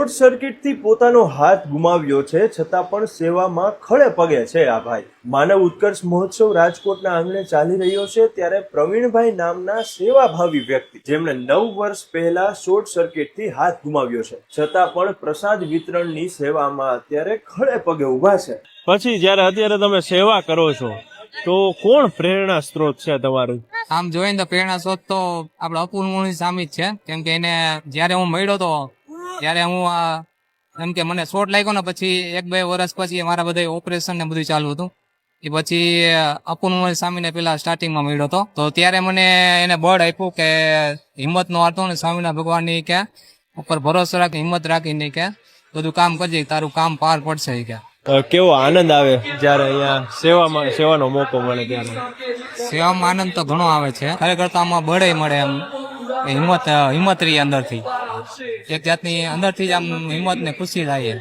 Short સર્કિટથી પોતાનો હાથ ગુમાવ્યો છે, છતાં પણ સેવામાં ખડે પગે છે આ ભાઈ. માનવ ઉત્કર્ષ મહોત્સવ રાજકોટના આંગણે ચાલી રહ્યો છે, ત્યારે પ્રવીણભાઈ નામના સેવાભાવી વ્યક્તિ, જેમણે 9 વર્ષ પહેલા શોર્ટ સર્કિટથી હાથ ગુમાવ્યો છે, છતાં પણ પ્રસાદ વિતરણની સેવામાં અત્યારે ખડે પગે ઊભા છે. પછી જ્યારે અત્યારે તમે સેવા કરો છો, તો કોણ પ્રેરણા સ્ત્રોત છે તમારું? આમ જોઈએ તો પ્રેરણા સ્ત્રોત તો આપડે અપૂલ મુની સામી જ છે, કેમ કે એને જયારે હું મળ્યો તો ત્યારે હું એમ કે મને શોટ લાગ્યો ને પછી 1-2 વર્ષ પછી મારા બધા ઓપરેશન ને બધું ચાલુ હતું. એ પછી અપૂલ મુની સામીને પેલા સ્ટાર્ટિંગમાં મળ્યો હતો, તો ત્યારે મને એને બળ આપ્યું કે હિંમત નો હતો ને સ્વામિનારાયણ ભગવાનની કે ઉપર ભરોસો રાખી હિંમત રાખીને કે બધું કામ કરજે, તારું કામ પાર પડશે કે. કેવો આનંદ આવે જ્યારે અહીંયા સેવાનો મોકો મળે ત્યારે? સેવામાં આનંદ તો ઘણો આવે છે, ખરેખર તો આમાં બળે મળે, એમ હિંમત રહી અંદરથી, એક જાતની અંદરથી જ આમ હિંમત ને ખુશી થાય.